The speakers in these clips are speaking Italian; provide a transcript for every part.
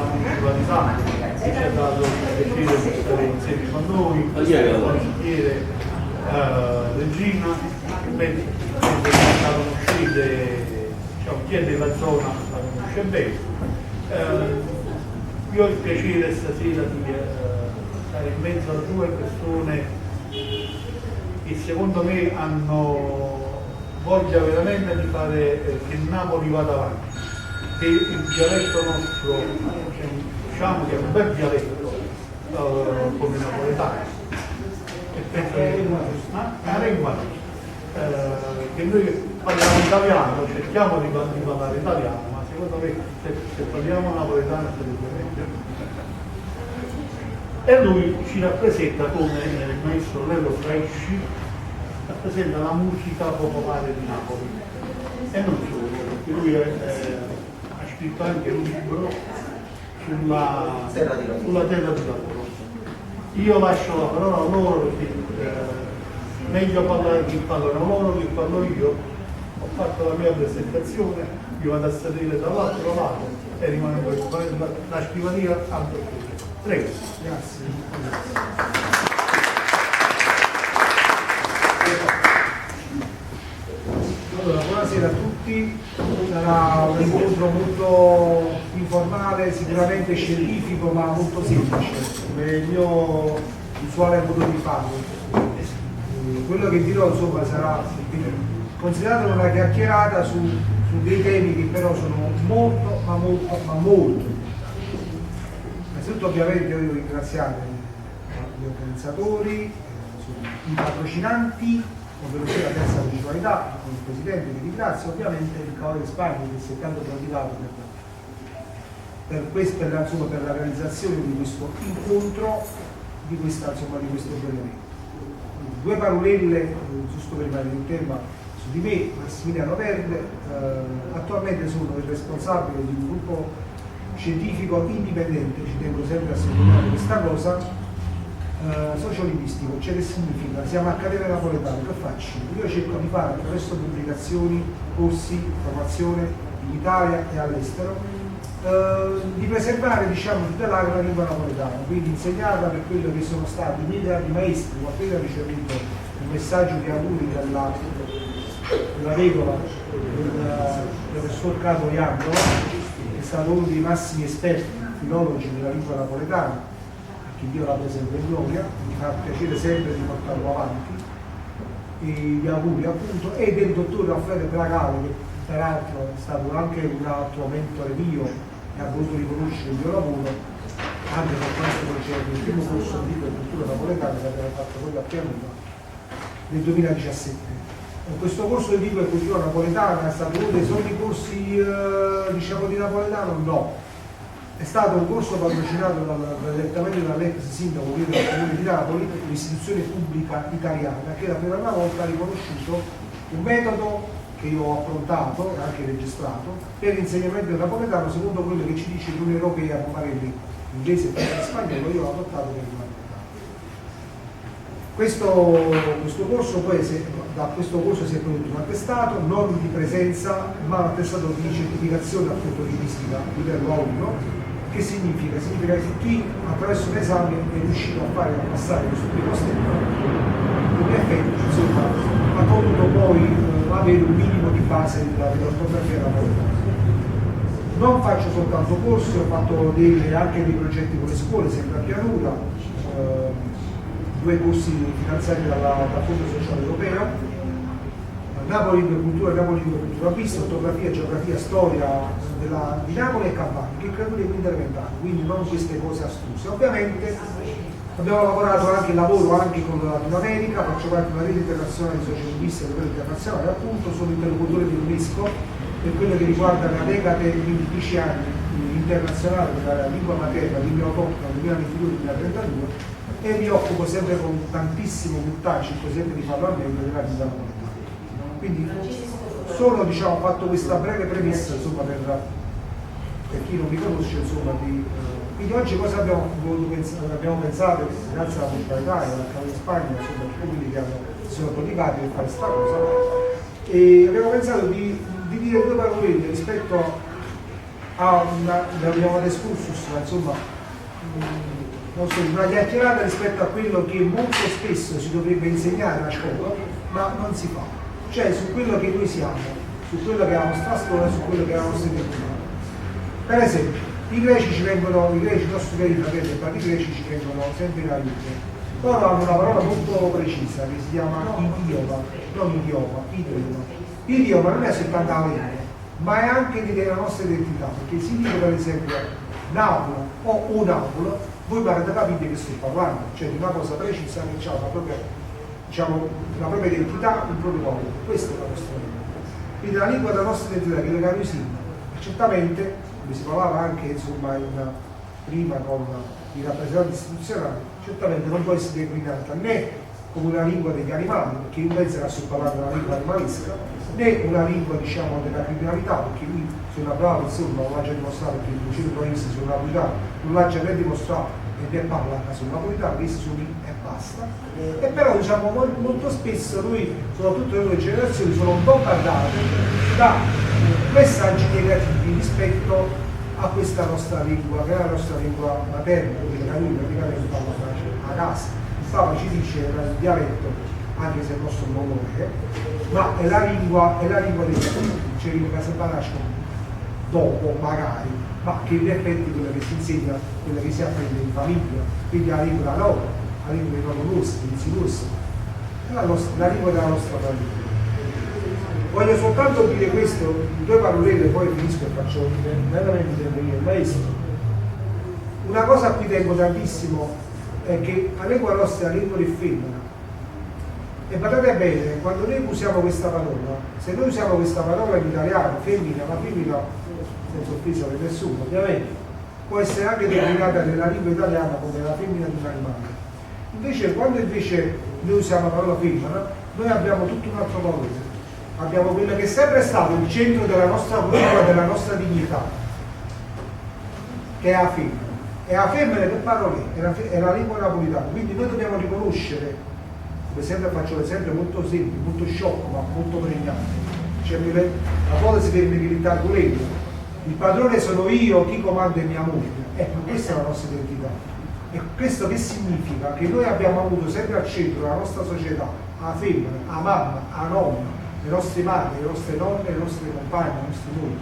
municipalità che ci ha dato il piacere di stare insieme con noi, il consigliere Regina, mentre la conoscete, diciamo, chi è della zona la conosce bene. Io ho il piacere stasera di stare in mezzo a due persone che secondo me hanno voglia veramente di fare che Napoli vada avanti, che il dialetto nostro diciamo che è un bel dialetto come napoletano, e penso che una lingua che noi parliamo italiano, cerchiamo di parlare italiano, ma secondo me se parliamo napoletano e lui ci rappresenta come il maestro Lello Fresci rappresenta la musica popolare di Napoli, e non solo, perché lui ha scritto anche un libro sulla terra di lavoro. Io lascio la parola a loro perché meglio parlare chi parlano loro che parlo io. Ho fatto la mia presentazione, io vado a sedere dall'altro lato e rimango la scrivania al dottore. Prego. Grazie. Allora, buonasera a tutti, sarà un incontro molto informale, sicuramente scientifico ma molto semplice, come il mio usuale modo di farlo. Quello che dirò insomma sarà considerato una chiacchierata su dei temi che però sono molto. Innanzitutto ovviamente io devo ringraziare gli organizzatori, i patrocinanti, ovvero sia la terza municipalità, con il Presidente che ringrazio, ovviamente il Cavallo di Spagna che si è tanto praticato per la realizzazione di questo incontro, di questo bel evento. Due parolelle, giusto per rimanere in tema, su di me, Massimiliano Verde, attualmente sono il responsabile di un gruppo scientifico indipendente, ci tengo sempre a sottolineare questa cosa, sociolinguistico, cioè che significa? Siamo Accademia Napoletana, che faccio? Io cerco di fare attraverso pubblicazioni, corsi, formazione in Italia e all'estero, di preservare, diciamo, tutelare la lingua napoletana, quindi insegnata per quello che sono stati i miei grandi maestri. Ho appena ricevuto un messaggio di auguri della vedova del professor Carlo Iandolo, che è stato uno dei massimi esperti filologi della lingua napoletana, che Dio la presenta in gloria, mi fa piacere sempre di portarlo avanti, e gli auguri appunto, e del dottor Raffaele Bragale, che peraltro è stato anche un altro mentore mio e ha voluto riconoscere il mio lavoro anche per quanto concerne il primo corso di cultura napoletana che abbiamo fatto proprio a Pianuta nel 2017. Questo corso di lingua e cultura napoletana è stato uno dei soli corsi diciamo di napoletano? No, è stato un corso patrocinato direttamente dall'ex sindaco del Comune di Napoli, un'istituzione pubblica italiana che la prima volta ha riconosciuto un metodo che io ho approntato e anche registrato per l'insegnamento del napoletano secondo quello che ci dice l'Unione Europea a fare l'inglese e il spagnolo. Io l'ho adottato per il napoletano. Questo corso poi da questo corso si è prodotto un attestato non di presenza ma un attestato di certificazione appunto linguistica livello A1. Che significa? Significa che chi attraverso un esame è riuscito a passare questo primo step, in effetti insomma, ha potuto poi avere un minimo di base dell'ortografia napoletana. Non faccio soltanto corsi, ho fatto anche dei progetti con le scuole, sempre a Pianuta, 2 corsi finanziati dal Fondo Sociale Europeo, Napoli Cultura, Napoli Cultura Vista, ortografia, geografia, storia di Napoli e Campania, che credo di interventare, quindi non queste cose astruse. Ovviamente abbiamo lavorato anche lavoro anche con la Latino America, faccio parte di una rete internazionale di sociolinguisti a livello internazionale, appunto sono interlocutore dell'UNESCO per quello che riguarda la decade di 10 anni internazionale per la lingua materna, lingua autoctona 2022-2032, e mi occupo sempre con tantissimo puntaggio, cerco sempre di farlo al meglio della lingua napoletana. Quindi solo diciamo, ho fatto questa breve premessa insomma, per chi non mi conosce insomma, quindi oggi cosa abbiamo pensato grazie alla municipalità e alla Cavallo di Spagna, insomma tutti quelli che si sono prodigati per fare questa cosa, e abbiamo pensato di dire 2 parole rispetto ne abbiamo excursus, ma insomma, non so, una chiacchierata rispetto a quello che molto spesso si dovrebbe insegnare a scuola, ma non si fa. Cioè su quello che noi siamo, su quello che è la nostra storia, su quello che è la nostra identità. Per esempio, i greci, i nostri veri fratelli e padri greci ci vengono sempre in aiuto. Loro hanno una parola molto precisa che si chiama idioma, non idioma, idioma. Idioma non è soltanto la lingua, ma è anche la nostra identità, perché se dico per esempio Napoli o un Napoli, voi parate capire che sto parlando, cioè di una cosa precisa che ha la propria, diciamo, la propria identità, il proprio popolo. Questa è la nostra lingua. Quindi la lingua della nostra identità, che è la siamo. E certamente, come si parlava anche insomma prima con i rappresentanti istituzionali, certamente non può essere declinata né come una lingua degli animali, perché io penso che sto parlando una lingua animalistica, né una lingua diciamo della criminalità, perché lui se una brava persona non l'ha già dimostrato, perché il Lucino Provinsi sono napolitano, non l'ha già dimostrato e ne parla a sono napolitano, questi sono lì e basta. E però diciamo molto spesso noi, soprattutto le nuove generazioni, sono bombardate da messaggi negativi rispetto a questa nostra lingua, che è la nostra lingua materna, quella che noi praticamente parliamo a casa. Il Papa ci dice che il dialetto, anche se il nostro non lo è, ma è la lingua degli adulti, cioè lingua che si nascono dopo, magari, ma che in effetti quella che si insegna, quella che si apprende in famiglia, quindi la lingua loro, la lingua dei loro nostri, dei nostri, è la lingua della nostra famiglia. Voglio soltanto dire questo, due parolette, poi finisco e faccio veramente intervenire il maestro. Una cosa a cui tengo tantissimo è che la lingua nostra è la lingua di femmina. E guardate bene, quando noi usiamo questa parola, se noi usiamo questa parola in italiano, femmina, ma femmina, senza offesa per nessuno, ovviamente, può essere anche declinata nella lingua italiana come la femmina di un animale. Invece, quando invece noi usiamo la parola femmina, noi abbiamo tutto un altro valore. Abbiamo quello che è sempre stato il centro della nostra cultura, della nostra dignità, che è la femmina. E la femmina che parole è la lingua napolitana, quindi noi dobbiamo riconoscere, come sempre faccio l'esempio molto semplice, molto sciocco, ma molto pregnante. Cioè, la ipotesi per militare volendo, il padrone sono io, chi comanda è mia moglie. Ecco, questa è la nostra identità. E questo che significa? Che noi abbiamo avuto sempre al centro della nostra società, la femmina, la mamma, la nonna, le nostre madri, le nostre nonne, le nostre compagne, le nostre mogli,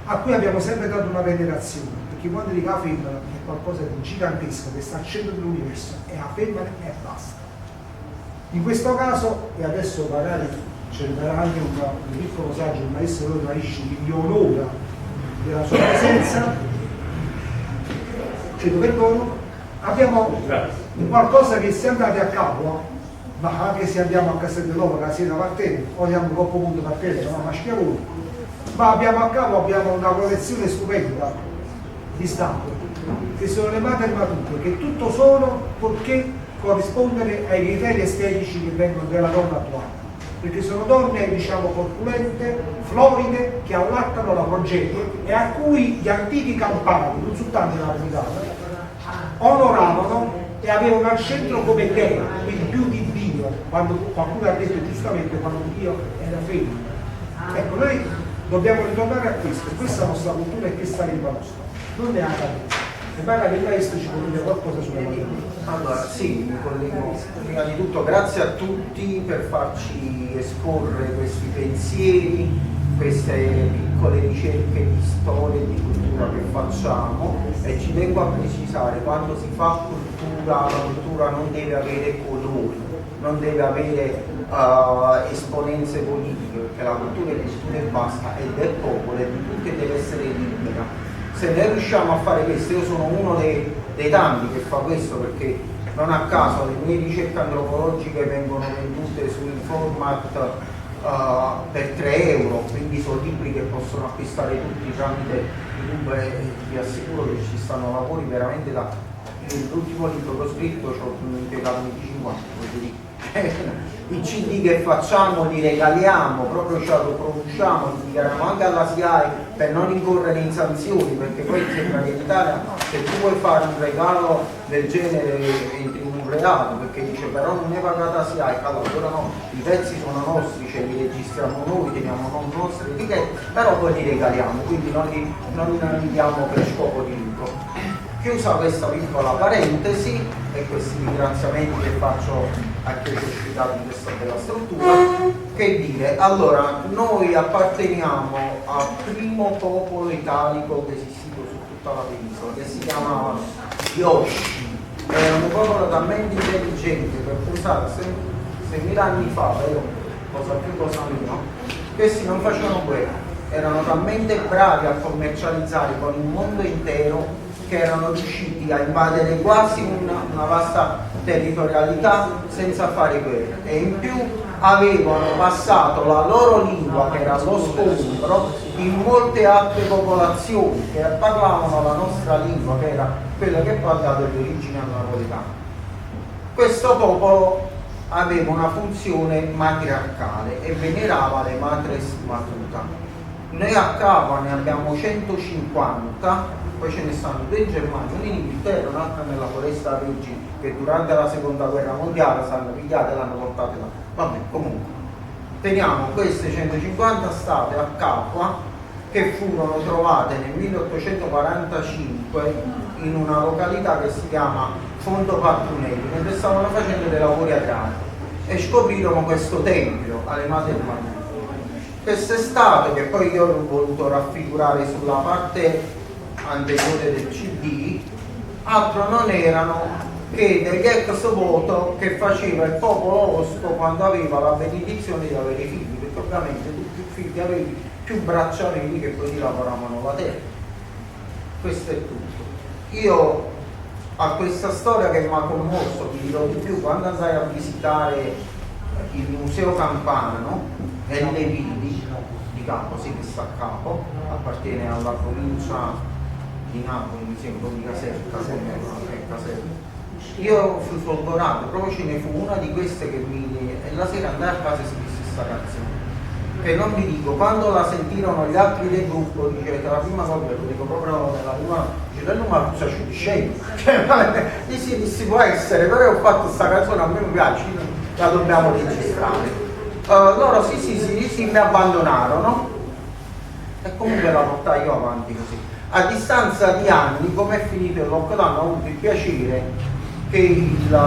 a cui abbiamo sempre dato una venerazione, perché quando dico la femmina è qualcosa di gigantesco che sta al centro dell'universo, è la femmina e basta. In questo caso, e adesso magari ce ne darà anche un piccolo saggio, il maestro Loro Marisci che vi onora della sua presenza, chiedo perdono, abbiamo qualcosa che si è andati a capo, ma anche se andiamo a Castello, la sera partendo, o andiamo troppo punto partendo, siamo maschiavoni, ma abbiamo a capo una collezione stupenda di stampe, che sono le madri mature, che tutto sono purché corrispondere ai criteri estetici che vengono della donna attuale, perché sono donne diciamo corpulente, floride, che allattano la progenie e a cui gli antichi campani, non soltanto nella comunità, onoravano e avevano al centro come Dea, quindi più di Dio, quando qualcuno ha detto giustamente quando Dio era femmina. Ecco, noi dobbiamo ritornare a questo, questa è la nostra cultura e questa è la lingua nostra, non è la cadenza. E magari il maestro ci può dire qualcosa sulle materie. Allora, sì, mi collego. Prima di tutto grazie a tutti per farci esporre questi pensieri, queste piccole ricerche di storia e di cultura che facciamo, e ci tengo a precisare, quando si fa cultura, la cultura non deve avere colori, non deve avere esponenze politiche, perché la cultura è cultura e basta, ed è popolo, e di tutti deve essere libera. Se noi riusciamo a fare questo, io sono uno dei tanti che fa questo, perché non a caso le mie ricerche antropologiche vengono vendute sul format per 3 euro, quindi sono libri che possono acquistare tutti tramite YouTube, e vi assicuro che ci stanno lavori veramente da l'ultimo libro che ho scritto ci ho impiegato 25 anni, voglio dire. I CD che facciamo li regaliamo, proprio ce lo produciamo, li dichiariamo anche alla SIAE per non incorrere in sanzioni, perché poi sembra che in Italia se tu vuoi fare un regalo del genere entri in un reato, perché dice però non è pagata SIAE, allora no, i pezzi sono nostri, ce li registriamo noi, teniamo nostre etichette, però poi li regaliamo, quindi non li diamo per scopo di lucro. Chiusa questa piccola parentesi e questi ringraziamenti che faccio a chi è ospitato in questa bella struttura, che dire, allora noi apparteniamo al primo popolo italico che è esistito su tutta la penisola, che si chiamava Yoshi. Era un popolo talmente intelligente per pensare 6.000 anni fa, vero? Cosa più cosa meno, questi non facevano guerra, erano talmente bravi a commercializzare con il mondo intero che erano riusciti a invadere quasi una vasta territorialità senza fare guerra, e in più avevano passato la loro lingua, che era lo scontro, in molte altre popolazioni che parlavano la nostra lingua, che era quella che poi ha dato le origini al napoletano. Questo popolo aveva una funzione matriarcale e venerava le matres matuta. Noi a Capua ne abbiamo 150, poi ce ne stanno 2 in Germania, uno in Inghilterra, un'altra nella foresta Reggi, che durante la seconda guerra mondiale stanno pigliate e l'hanno portate là. Vabbè, comunque, teniamo queste 150 statue a Capua che furono trovate nel 1845 in una località che si chiama Fondo Pattunelli, mentre stavano facendo dei lavori agrari, e scoprirono questo tempio alle Madri Maria. Queste statue, che poi io ho voluto raffigurare sulla parte anteriore del CD, altro non erano che degli ex voto che faceva il popolo osco quando aveva la benedizione di avere figli, perché ovviamente tu più figli avevi, più braccia avevi, che poi ti lavoravano la terra. Questo è tutto. Io a questa storia che mi ha commosso, vi dirò di più, quando andai a visitare il Museo Campano e le vidi di Capo, sì, che sta a Capo, appartiene alla provincia di Napoli, mi sembra, di Caserta, io fui folgorato, proprio ce ne fu una di queste che e la sera andai a casa e si disse questa canzone, che non vi dico, quando la sentirono gli altri del gruppo, dice, la prima cosa lo dico proprio nella prima, dice, non mi accusa di scemo, sì, può essere, però ho fatto questa canzone, a me mi piace, la dobbiamo registrare. Loro sì, mi abbandonarono e comunque la portai io avanti così. A distanza di anni, come è finito il lockdown, ho avuto il piacere che il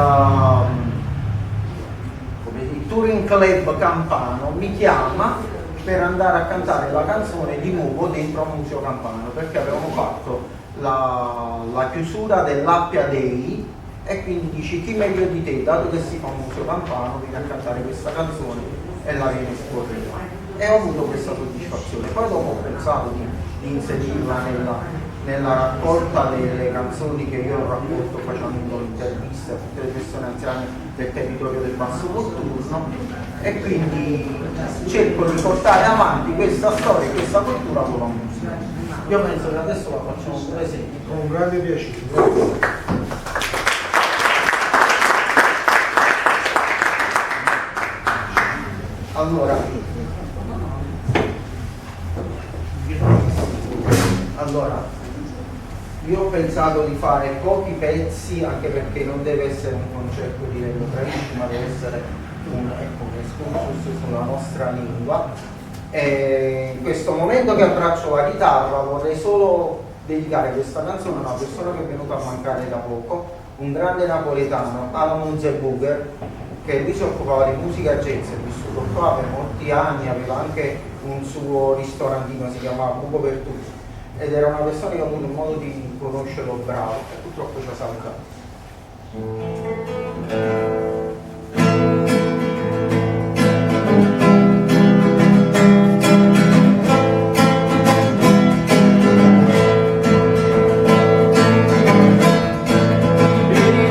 Touring Club Campano mi chiama per andare a cantare la canzone di nuovo dentro al Museo Campano, perché avevamo fatto la chiusura dell'Appia Day, e quindi dici, chi meglio di te, dato che si fa un Museo Campano, viene a cantare questa canzone e la viene a esporre. E ho avuto questa soddisfazione. Poi dopo ho pensato di inserirla nella raccolta delle canzoni che io ho raccolto facendo interviste a tutte le persone anziane del territorio del Basso Volturno, e quindi cerco di portare avanti questa storia e questa cultura con la musica. Io penso che adesso la facciamo un presente. Con un grande piacere. Allora, io ho pensato di fare pochi pezzi, anche perché non deve essere un concerto di Reggio Travisci, ma deve essere un excursus sulla nostra lingua. E in questo momento che abbraccio la chitarra vorrei solo dedicare questa canzone a una persona che è venuta a mancare da poco, un grande napoletano, Alan Zebuger, che lui si occupava di musica jazz, è vissuto qua per molti anni, aveva anche un suo ristorantino, si chiamava Buco per Tutti, ed era una persona che ho avuto modo di conoscerlo bravo, e purtroppo ci ha salutato.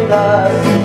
Casa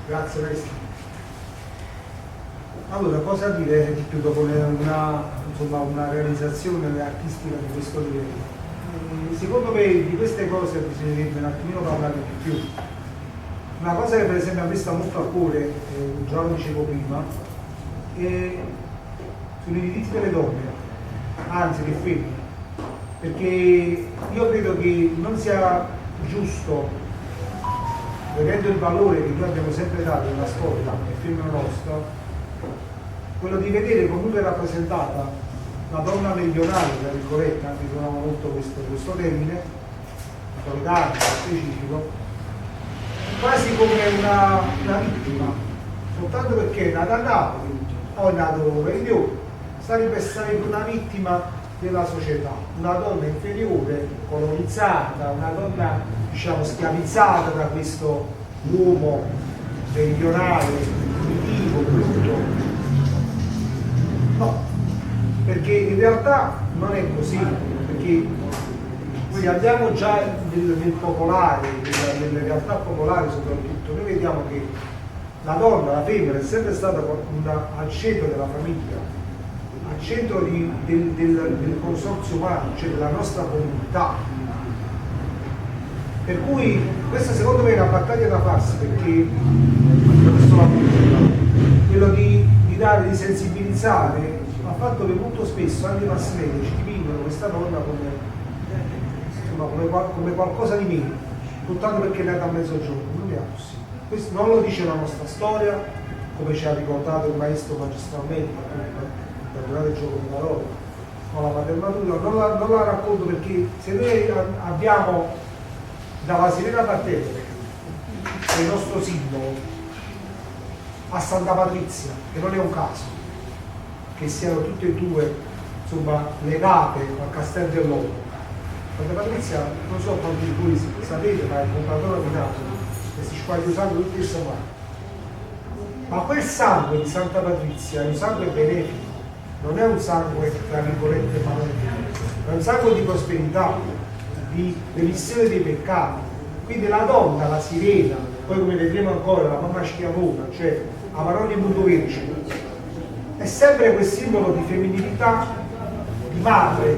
Grazie maestro. Allora, cosa dire di più dopo una realizzazione artistica di questo livello? Secondo me di queste cose bisognerebbe un attimino parlare di più. Una cosa che per esempio a me sta molto a cuore, già lo dicevo prima, sono i diritti delle donne, anzi delle femmine, perché io credo che non sia giusto, vedendo il valore che noi abbiamo sempre dato nella storia del film nostro, quello di vedere comunque rappresentata la donna meridionale, tra virgolette, anche se non amo molto questo termine, napoletano, specifico, quasi come una vittima, soltanto perché è nata a Napoli o è nato a Meridione, sarebbe una vittima della società, una donna inferiore, colonizzata, una donna diciamo schiavizzata da questo uomo meridionale, primitivo, brutto. No, perché in realtà non è così, perché se andiamo già nel popolare, nelle realtà popolari soprattutto, noi vediamo che la donna, la femmina è sempre stata al centro della famiglia, al centro del consorzio umano, cioè della nostra comunità. Per cui questa secondo me è una battaglia da farsi, perché quello di dare, di sensibilizzare al fatto che molto spesso anche i mass media ci dipingono questa donna come qualcosa di meno, soltanto perché è nata a mezzogiorno. Non è così. Questo non lo dice la nostra storia, come ci ha ricordato il maestro magistralmente, perdonate il gioco di parole, con la paternità, non la racconto perché se noi abbiamo dalla Sirena Battese, che è il nostro simbolo, a Santa Patrizia, che non è un caso che siano tutte e due insomma, legate al Castello dell'Oro. Santa Patrizia, non so quanti di voi sapete, ma è il compratore di Napoli, che si squaglia usando tutti i samani. Ma quel sangue di Santa Patrizia è un sangue benefico, non è un sangue, tra virgolette, malefico, è un sangue di prosperità, di remissione dei peccati. Quindi la donna, la sirena, poi come vedremo ancora la mamma schiavona, cioè a parole molto vergine, è sempre quel simbolo di femminilità, di madre,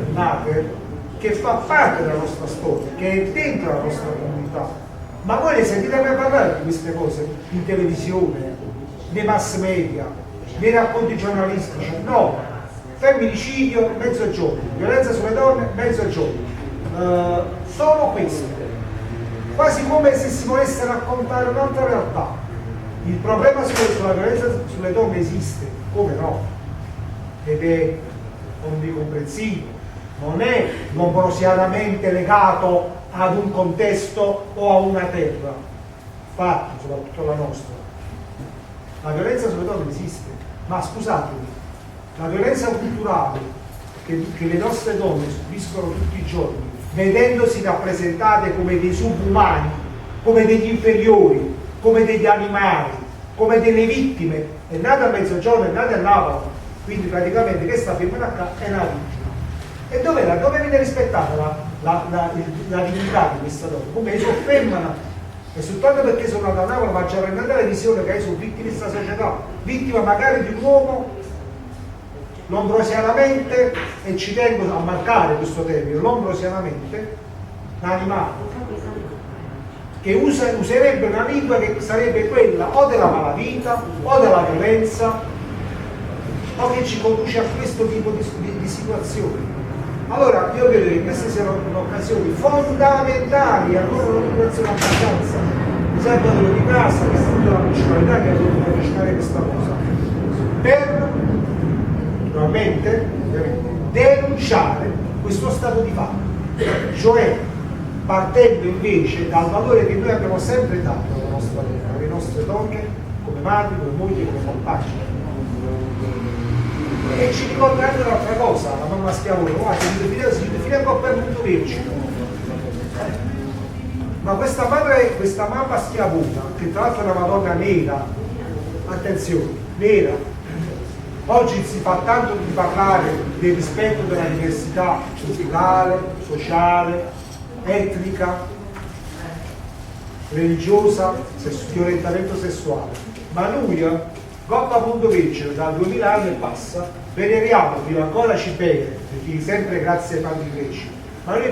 che fa parte della nostra storia, che è dentro la nostra comunità. Ma voi ne sentite mai parlare di queste cose in televisione, nei mass media, nei racconti giornalistici? No, femminicidio, mezzogiorno, violenza sulle donne, mezzogiorno. Solo questo, quasi come se si volesse raccontare un'altra realtà, Il problema sulla violenza sulle donne esiste, come no? Ed è onnicomprensivo, non è gombrosianamente legato ad un contesto o a una terra, infatti, soprattutto la nostra. La violenza sulle donne esiste, ma scusatemi, la violenza culturale che le nostre donne subiscono tutti i giorni, vedendosi rappresentate come dei subumani, come degli inferiori, come degli animali, come delle vittime, è nata a Mezzogiorno, è nata a Napoli, quindi praticamente questa femmina qua è una vittima. E dove viene rispettata la dignità di questa donna? Come si offendono? E soltanto perché sono nata a Napoli, ma c'è una visione che sono vittime di questa società, vittima magari di un uomo lombrosianamente, e ci tengo a marcare questo termine, lombrosianamente, un animale che userebbe una lingua che sarebbe quella o della malavita o della violenza, o che ci conduce a questo tipo di situazioni. Allora io credo che queste siano occasioni fondamentali, ancora un'operazione abbastanza, mi serve di casa, che è tutta la municipalità che ha dovuto avvicinare questa cosa, per naturalmente denunciare questo stato di fatto, cioè partendo invece dal valore che noi abbiamo sempre dato alla nostra terra, alle nostre donne, come madri, come mogli, come compagni. E ci ricorda anche un'altra cosa, la mamma Schiavone, si define un po' per tutto vergine. Ma questa mamma Schiavona, che tra l'altro è una Madonna nera, attenzione, nera, oggi si fa tanto di parlare del rispetto della diversità culturale, sociale, etnica, religiosa, di orientamento sessuale, ma noi, Coppa Punto Vergine, dal 2000 anni e passa, veneriamo, fino ancora ci bene, perché sempre grazie ai padri greci, ma noi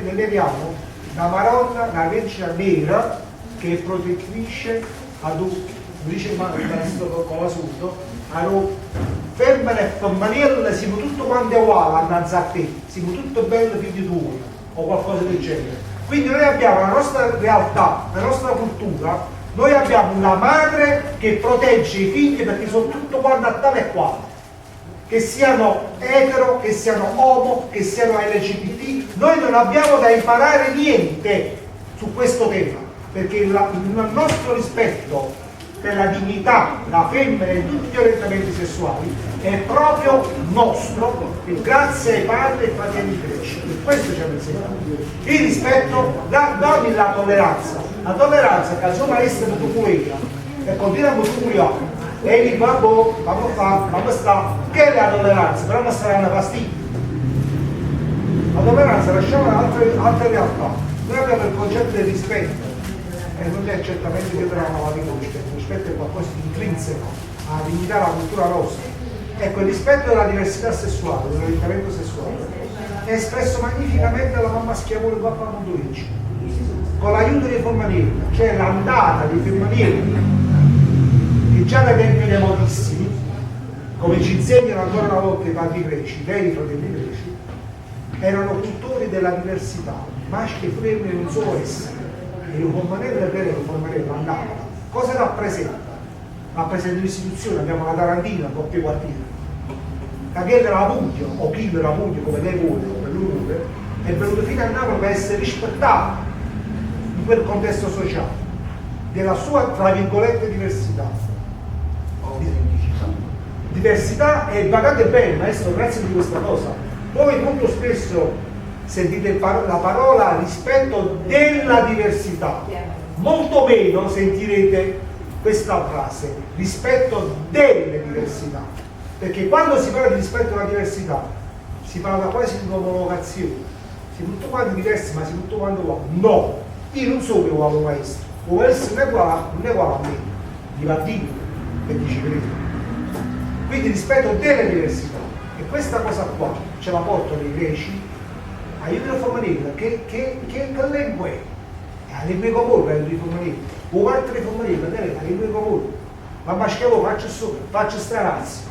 veneriamo la Madonna, la Vergine nera, che è protettrice ad un, dice il maestro con l'assunto, a un femmine e femminile, siamo tutti quanti uguali annanzi a te, siamo tutti belli figli tuoi, o qualcosa del genere. Quindi noi abbiamo la nostra realtà, la nostra cultura, noi abbiamo una madre che protegge i figli perché sono tutto quanto a tale e quale, che siano etero, che siano homo, che siano LGBT, noi non abbiamo da imparare niente su questo tema, perché il nostro rispetto per la dignità, la femmina e tutti gli orientamenti sessuali è proprio nostro, e grazie ai padri e fratelli greci, e questo ci hanno insegnato. Il rispetto, non la tolleranza. La tolleranza che al suo maestro tu muoia e continua a muoia e gli va vamos a sta, che è la tolleranza? Però non sarà una pastiglia. La tolleranza lasciamo altre realtà. Noi abbiamo il concetto del rispetto, e non è certamente che della malavita, il rispetto è qualcosa di intrinseco alla dignità, alla cultura nostra. Ecco, il rispetto della diversità sessuale, dell'orientamento sessuale, è espresso magnificamente dalla mamma Schiavone Papa Mondovicci, con l'aiuto dei Formanelli, cioè l'andata dei Formanelli, che già da tempi remotissimi, come ci insegnano ancora una volta i padri greci, i veri fratelli greci, erano cultori della diversità, maschi e femmine in un solo essere. E il Formanello è vero che il Formanello andava. Cosa rappresenta? Rappresenta un'istituzione, abbiamo la Tarantina, Coppie Quartiere. Che della Puglia, o chi della Puglia, come lei vuole, come lui vuole, è venuto fino a Napoli per essere rispettato in quel contesto sociale, della sua, tra virgolette, diversità. Diversità, e guardate bene, maestro, grazie di questa cosa. Voi molto spesso sentite la parola rispetto della diversità, molto meno sentirete questa frase, rispetto delle diversità, perché quando si parla di rispetto alla diversità si parla quasi di un'omologazione, siamo tutti quanti diversi ma siamo tutti quanti uguali. No, io non sono uguale maestro, o essere non è uguale a me, di Dio e di Civile. Quindi rispetto delle diversità, e questa cosa qua ce la portano i greci, aiuto Formanelli, che lingua è? La lingua comune, aiuto di Formanelli, o altre Formanelli, la lingua comune, ma Schiavone faccio strarazzi,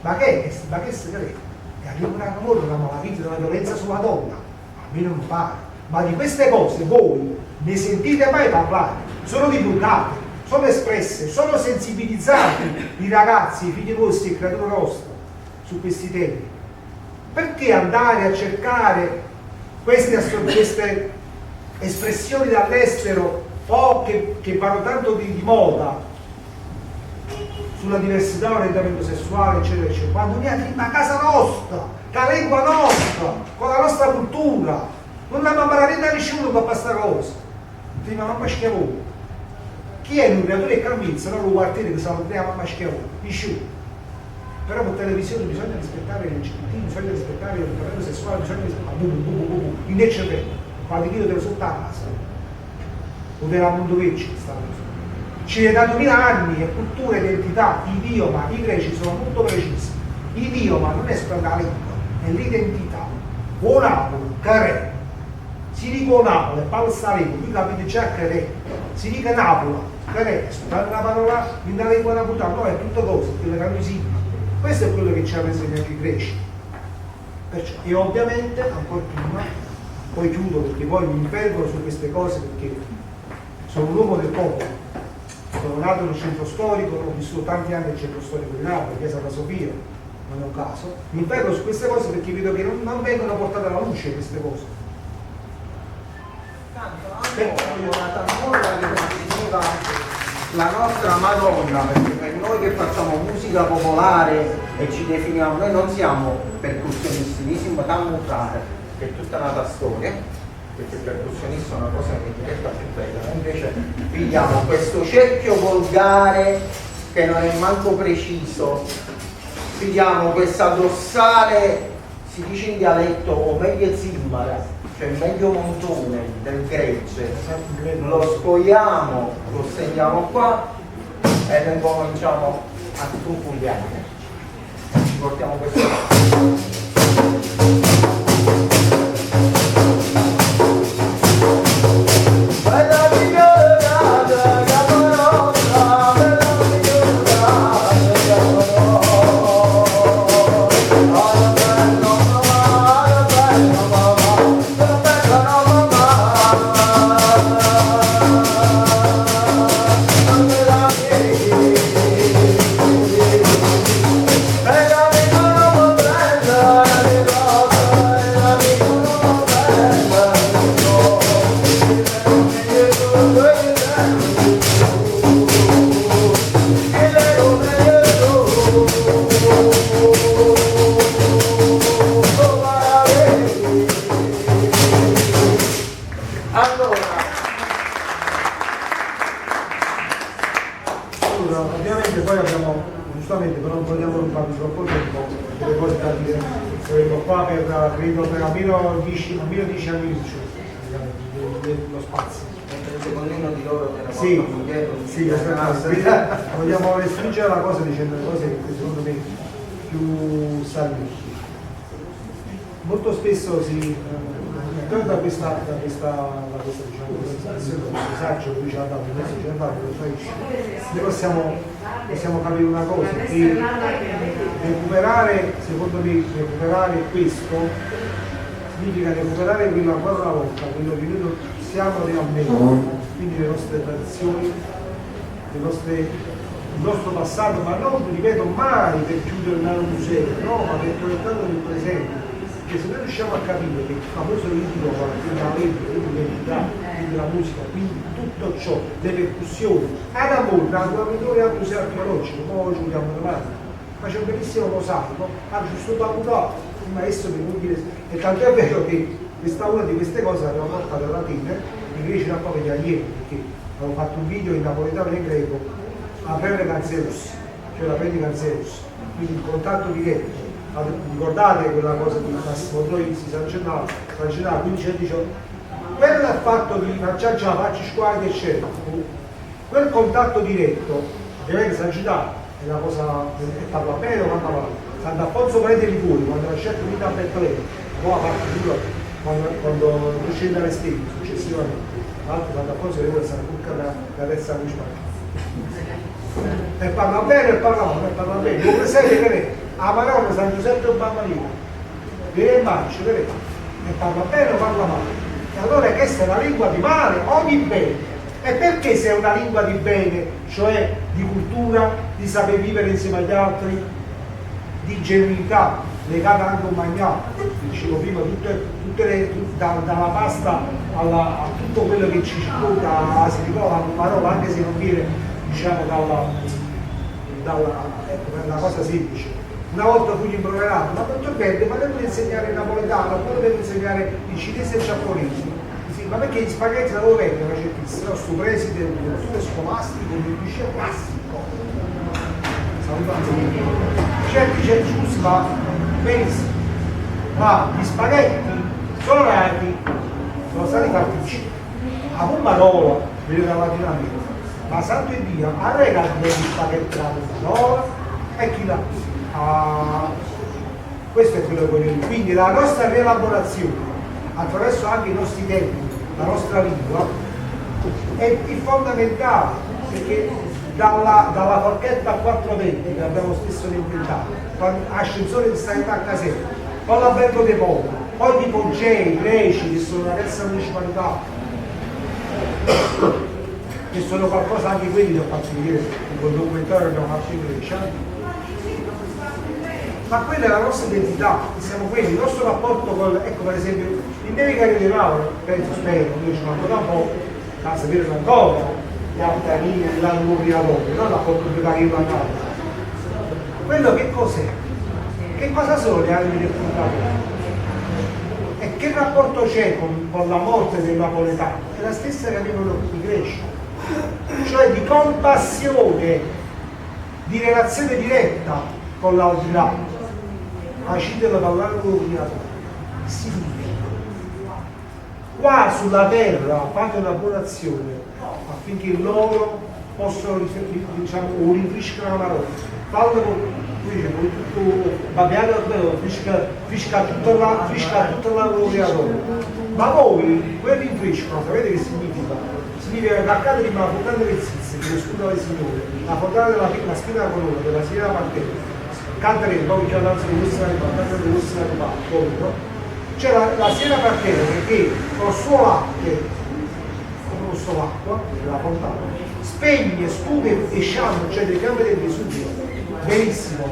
ma che si crede? È la lingua comune, la malavita, della violenza sulla donna, a me non pare, ma di queste cose voi ne sentite mai parlare, sono divulgate, sono espresse, sono sensibilizzati i ragazzi, i figli vostri, il creatura nostra, su questi temi. Perché andare a cercare queste espressioni dall'estero o che vanno tanto di moda sulla diversità, orientamento sessuale, eccetera, eccetera, quando viene a casa nostra, la lingua nostra, con la nostra cultura, non abbiamo imparato niente a nessuno per questa cosa. Prima mamma schiavo. Chi è un creatore e cammizza, non lo quartiere che stava prima mamma schiavo, nessuno. Però per televisione bisogna rispettare gli LGBT, bisogna rispettare l'orientamento sessuale, bisogna rispettare il cervello, quando io te lo sotto a casa. Non era mondo vecchio questa cosa. Ci è da 2000 anni, è cultura, identità, idioma, i greci sono molto precisi. Idioma non è solo la lingua, è l'identità. O Napoli, Carè. Si dice Napoli, parla sta lingua, qui capite già Carè. Si dice Napoli, Carè, una parola in una lingua napoletana, no, è tutto cose, quelle che hanno simili. Questo è quello che ci hanno insegnato i greci. Perciò, e ovviamente, ancora prima, poi chiudo perché poi mi fermo su queste cose perché sono un uomo del popolo. Sono nato nel centro storico, ho vissuto tanti anni nel centro storico di Napoli, Chiesa della Sofia, non è un caso. Mi fermo su queste cose perché vedo che non vengono portate alla luce queste cose. Tanto una tambola che conteneva la nostra Madonna, perché per noi che facciamo musica popolare e ci definiamo, noi non siamo percussionisti, noi siamo tamburrare, che è tutta un'altra storia. Perché il percussionista è una cosa che mi resta più bella, invece pigliamo questo cerchio volgare che non è manco preciso, pigliamo questa dorsale, si dice in dialetto, o meglio zimmara, cioè meglio montone del gregge, lo spogliamo, lo segniamo qua e noi cominciamo a trufugliare. Ci portiamo questo. Ovviamente poi abbiamo, giustamente, però non vogliamo rubarvi troppo tempo, delle cose da dire, saremo qua per credo per almeno 10 anni dello spazio. Secondo uno di loro te ne Sì, portano dietro, sì, vogliamo restringere la cosa dicendo le cose che secondo me più salienti. Molto spesso si da questa diciamo, messaggio che lui ci ha dato, noi possiamo capire una cosa, che recuperare, secondo me, recuperare questo significa recuperare quello ancora una volta, quello che noi non siamo realmente, quindi le nostre tradizioni, il nostro passato, ma non, ripeto, mai per chiudere un museo, no, ma per proiettarlo nel presente. Perché se noi riusciamo a capire che il famoso ritmo, la l'identità, quindi la musica, quindi tutto ciò, le percussioni, ad amore, naturalmente al museo archeologico, poi ci vogliamo domani, ma c'è un bellissimo mosaico, ha giusto tamburato, il maestro che vuol dire, e tanto è vero che una di queste cose l'abbiamo portata ad Atene, i greci non proprio gli alieni, perché avevo fatto un video in napoletano e in greco, a prendere Canzeus, cioè la prendi Canzeus, quindi il contatto diretto. Ricordate quella cosa di Massimo Troisi, San Gennaro, 1518, quello è il fatto di mangiare la faccia squadra eccetera. Quel contatto diretto, ovviamente San Gennaro è una cosa che parla bene o parla male. Sant'Alfonso Prete di Liguri, quando la scelta di da Betlemme, poi a parte dura, quando scende alle stelle successivamente, l'altro Sant'Alfonso Liguri sarà tutta la terza luce. E parla bene e parla male, e parla bene. Come presente che è? A Maronna San Giuseppe o Bambalino, viene in marcia, vedete? E parla bene o parla male? E allora questa è la lingua di male o di bene? E perché se è una lingua di bene, cioè di cultura, di saper vivere insieme agli altri, di genuinità, legata anche a un mangiato, dicevo prima, dalla pasta a tutto quello che ci circonda, si ritrova una parola, anche se non viene, diciamo, ecco, per una cosa semplice. Una volta fui improverato, ma quanto bene, ma devo insegnare il napoletano, poi devo insegnare il cinese e il giapponese. Sì, ma perché gli spaghetti da dove vengono? No, sto preside del scolastico, del liceo classico. Certi scusi, ma benissimo, ma gli spaghetti sono nati, sono stati fatti a Pomarola, vedo dalla dinamica, ma santo Dio, ha regalato gli spaghetti alla Pomarola e chi l'ha? Questo è quello che voglio dire. Quindi la nostra rielaborazione attraverso anche i nostri termini, la nostra lingua è fondamentale, perché dalla forchetta a quattro denti che abbiamo stesso inventato, ascensore di sanità a casetto, poi l'albergo dei poveri, poi i Pogei, i greci che sono la terza municipalità, che sono qualcosa anche quelli che ho fatto vedere in quel documentario che abbiamo fatto in Grecia. Ma quella è la nostra identità, siamo quelli, il nostro rapporto con, ecco per esempio, il mio vicario di laurea, penso, spero, io ci vado da un po', a sapere ancora, gli altri amici, l'hanno privato, non la porto vicario a casa. Quello che cos'è? Che cosa sono le anime del purgatorio? E che rapporto c'è con la morte del napoletano? È la stessa che avevano i greci, cioè di compassione, di relazione diretta con l'aldilà. Acide la parlare con significa qua sulla terra fate una buona azione affinché loro possano, diciamo, rinfrescare la parola. Fallo con tutto babiano, frisca tutta la creatura. Ma voi quel rinfresco sapete che significa? Significa che accade prima la fontana delle zizze, che lo scudo del Signore, la fontana della spina della colonna, della sera partita. Canteremo, poi c'è l'altro che c'è la siena partita perché col suo latte, con il suo l'acqua, della fontana, spegne, spude e sciame, cioè le gambe del Vesuvio. Benissimo.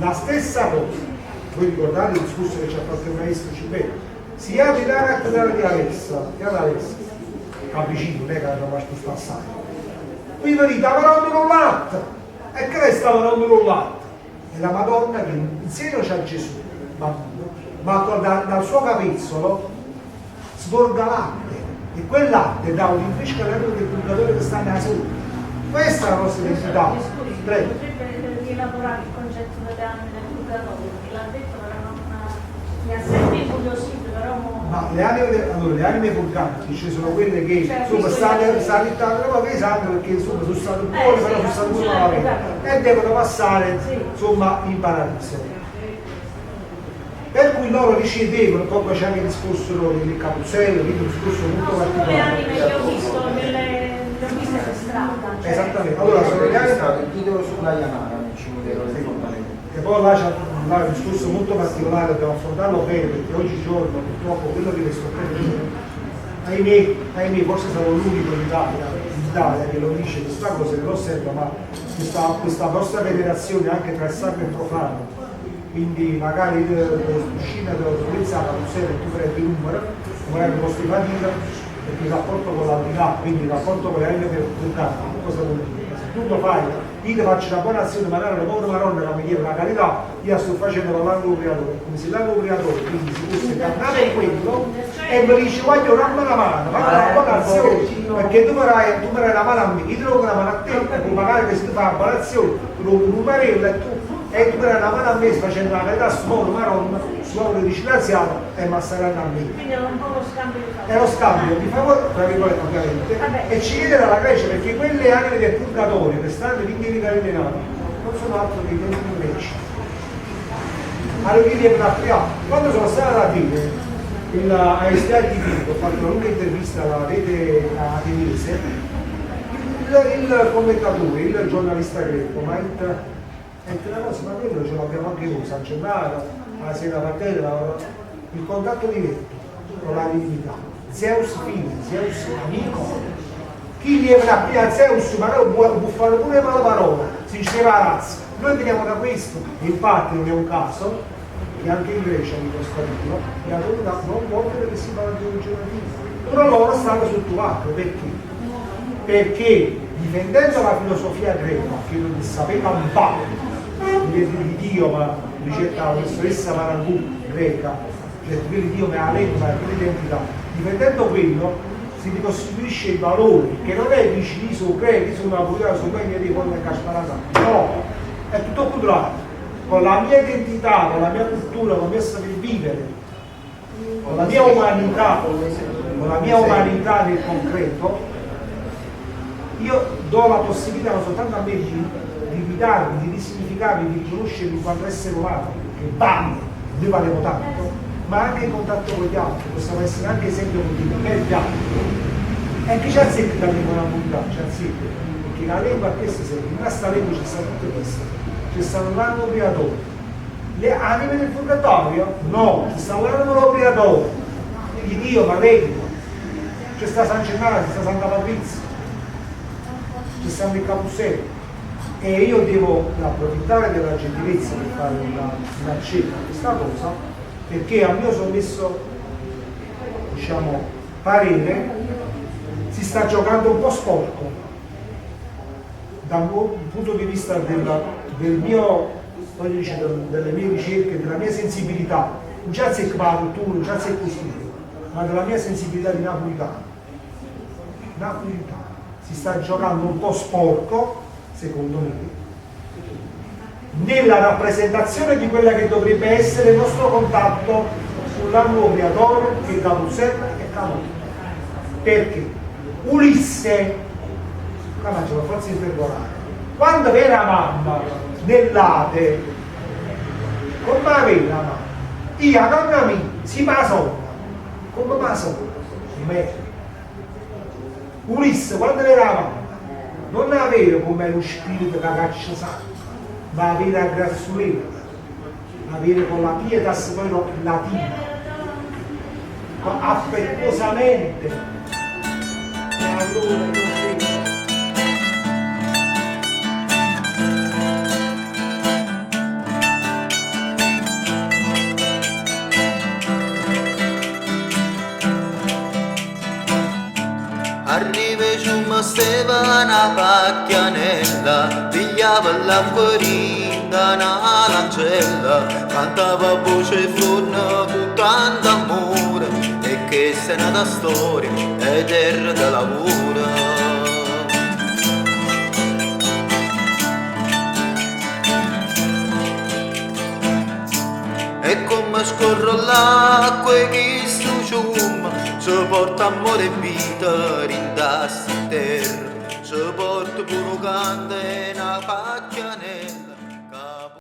La stessa cosa, voi ricordate il discorso che ci ha fatto il maestro Cibello, si apre l'arte della Alessa, avvicino, non è che la parte spassata. Qui venite, lavorando con latte, e che lei sta lavorando con latte? È la Madonna che insieme c'ha Gesù, bambino, ma dal suo capezzolo sgorga latte e quel latte dà un rinfresco all'anima del purgatorio che sta nella salute. Questa è la nostra identità. Prego. Potrebbe rielaborare il concetto delle anime del purgatorio, perché l'ha detto però non mi ha sempre incuriosito, però ma le anime purganti, ci sono quelle che insomma stanno pesando perché insomma sono state buone, però sono state pure malamente e devono passare insomma in paradiso. Per cui loro ricevevano, poi c'è anche il discorso del Capuzzello, quindi un discorso molto particolare. le anime che ho visto per strada. Cioè, esattamente, allora sono le anime. Il titolo sulla Yamara nel cimitero del Fontanello. E poi là c'è un discorso molto particolare, dobbiamo affrontarlo bene perché oggigiorno purtroppo quello che sto vedendo, ahimè, forse sarò l'unico in Italia che lo dice questa cosa, che lo osserva, ma questa vostra venerazione anche tra il sacro e il profano, quindi magari uscina dell'autorizzato, tu prendi il numero, magari lo posti fatica, perché il rapporto con l'aldilà, quindi il rapporto con le anime per cosa vuol dire? Se tu lo fai, io ti faccio una buona azione, magari una povera maronna che mi chiede una carità, io sto facendo parlando con creatore, come se l'anno creatore, quindi si fosse incarnato in quello, e mi dice voglio una mano, ma una buona azione, perché tu mi dai la mano a me, io ti do una mano a te, e magari che se tu fai una buona azione, tu lo numerello e tu mi dai la mano a me facendo una carità su maronna, su lavoro disgraziato e massaranno a me. Quindi è un po' lo scambio di favore. È lo scambio di favore, tra virgolette ovviamente, e ci viene dalla Grecia perché quelle anime del purgatorio che stanno in vita delle navi non sono altro che i tempi greci. Allora è patriarca. Quando sono stato a dire a Estate TV, ho fatto una lunga intervista alla rete ateniese, il commentatore, il giornalista greco, ma una cosa, ma quello ce l'abbiamo anche noi, San Gennaro, la Sera Patera, il contatto diretto con la divinità. Zeus figlio, Zeus amico, chi viene a Pia Zeus magari può fare pure male parola, si diceva la razza. Noi veniamo da questo, infatti non è un caso che anche in Grecia di Costantino gli autorità non vogliono che si parli di originativo, però loro stanno sotto l'acqua, perché? Perché difendendo la filosofia greca, che non sapeva un po' di Dio, ma ricetta la professoressa Marangù greca, cioè di Dio ma la lingua, ma l'identità, difendendo quello si ricostituisce il valore, che non è vicino su credi, su una politica, su me di quando è casparata, no, è tutto il contrario, con la mia identità, con la mia cultura, con il mio saper vivere, con la mia umanità nel concreto, io do la possibilità non soltanto a me di guidarmi, di risignificarmi, di riconoscermi in quanto essere umano, che vale, noi valiamo tanto, ma anche in contatto con gli altri, possiamo essere anche esempio per gli altri. E che c'è sempre la lingua nella comunità, c'è sempre, perché la lingua a questo serve, in questa lingua c'è stato tutto questo, c'è stato l'anno obbligatorio. Le anime del purgatorio? No, c'è stato l'anno obbligatorio, di Dio, ma lingua, c'è sta San Gennaro, c'è sta Santa Patrizia, c'è stato il Capusello. E io devo approfittare della gentilezza per fare una cena a questa cosa, perché al mio sommesso, diciamo, parere si sta giocando un po' sporco dal punto di vista delle mie ricerche, della mia sensibilità, non già se la cultura, non già se il costume, ma della mia sensibilità di napolitano. Si sta giocando un po' sporco, secondo me, nella rappresentazione di quella che dovrebbe essere il nostro contatto sull'anno obbligatorio che da Bruxelles e Camone. Perché Ulisse, qua faccio la forza interpolare, quando era mamma nell'Ade, come aveva la mamma? Io, la donna mia, si ma sola, come ma sola? Ulisse, quando era mamma, non avere come lo spirito che caccia sangue, ma avere la grazzolina, avere con la pietas poi latina, affettuosamente. E allora io credo. Arriva giù Stefana Pacchianella, pigliava la farina una lancella, cantava voce flonna con tanto amore, e che se ne da storia e terra da lavoro. E come scorre l'acqua che sto ciumma, ci porta amore e vita rindassi in terra, ci porta pure cante una pacchia nera.